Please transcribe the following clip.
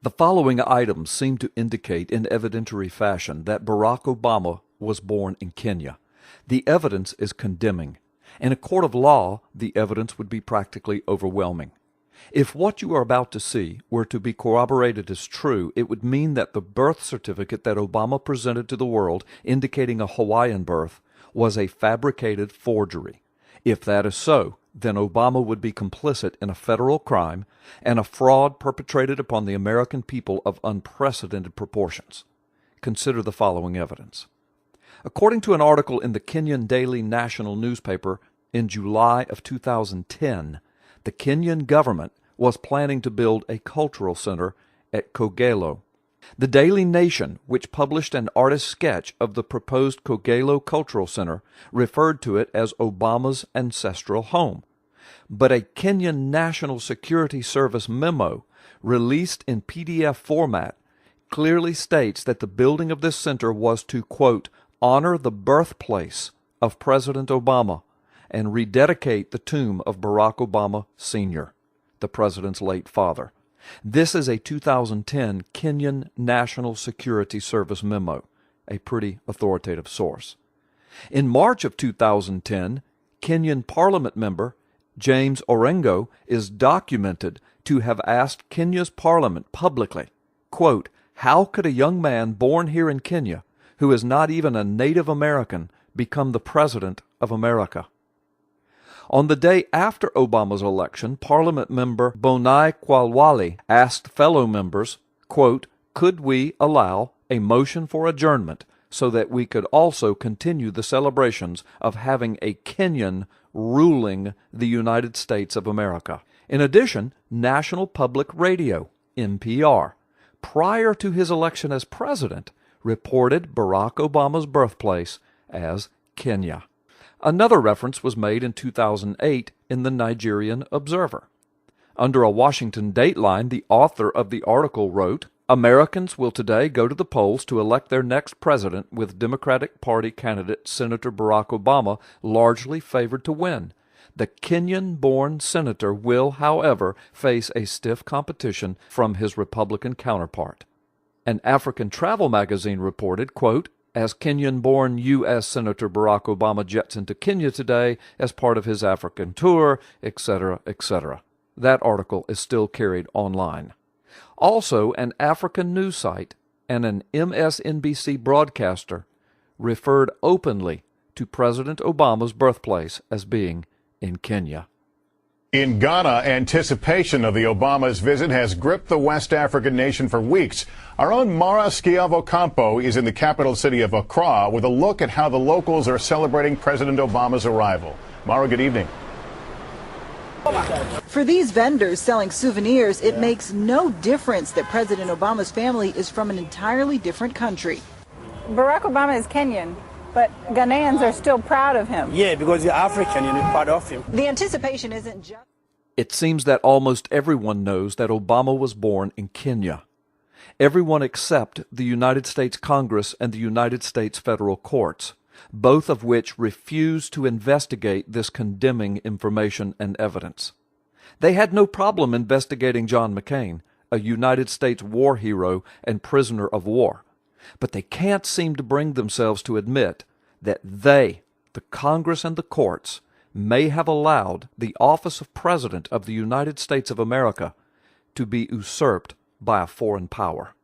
The following items seem to indicate in evidentiary fashion that Barack Obama was born in Kenya. The evidence is condemning. In a court of law, the evidence would be practically overwhelming. If what you are about to see were to be corroborated as true, it would mean that the birth certificate that Obama presented to the world, indicating a Hawaiian birth, was a fabricated forgery. If that is so, then Obama would be complicit in a federal crime and a fraud perpetrated upon the American people of unprecedented proportions. Consider the following evidence. According to an article in the Kenyan Daily National newspaper in July of 2010, the Kenyan government was planning to build a cultural center at Kogelo. The Daily Nation, which published an artist's sketch of the proposed Kogelo Cultural Center, referred to it as Obama's ancestral home. But a Kenyan National Security Service memo, released in PDF format, clearly states that the building of this center was to, quote, honor the birthplace of President Obama and rededicate the tomb of Barack Obama Sr., the president's late father. This is a 2010 Kenyan National Security Service memo, a pretty authoritative source. In March of 2010, Kenyan Parliament member James Orengo is documented to have asked Kenya's Parliament publicly, quote, how could a young man born here in Kenya, who is not even a Native American, become the President of America? On the day after Obama's election, Parliament member Bonai Kwalwali asked fellow members, quote, could we allow a motion for adjournment so that we could also continue the celebrations of having a Kenyan ruling the United States of America? In addition, National Public Radio, NPR, prior to his election as president, reported Barack Obama's birthplace as Kenya. Another reference was made in 2008 in the Nigerian Observer. Under a Washington Dateline, the author of the article wrote, Americans will today go to the polls to elect their next president with Democratic Party candidate Senator Barack Obama largely favored to win. The Kenyan-born senator will, however, face a stiff competition from his Republican counterpart. An African travel magazine reported, quote, as Kenyan-born U.S. Senator Barack Obama jets into Kenya today as part of his African tour, etc., etc. That article is still carried online. Also, an African news site and an MSNBC broadcaster referred openly to President Obama's birthplace as being in Kenya. In Ghana, anticipation of the Obama's visit has gripped the West African nation for weeks. Our own Mara Schiavo-Campo is in the capital city of Accra with a look at how the locals are celebrating President Obama's arrival. Mara, good evening. For these vendors selling souvenirs, it makes no difference that President Obama's family is from an entirely different country. Barack Obama is Kenyan, but Ghanaians are still proud of him. Yeah, because you're African and you're proud of him. The anticipation isn't just... It seems that almost everyone knows that Obama was born in Kenya. Everyone except the United States Congress and the United States federal courts, both of which refuse to investigate this condemning information and evidence. They had no problem investigating John McCain, a United States war hero and prisoner of war. But they can't seem to bring themselves to admit that they, the Congress and the courts, may have allowed the office of President of the United States of America to be usurped by a foreign power.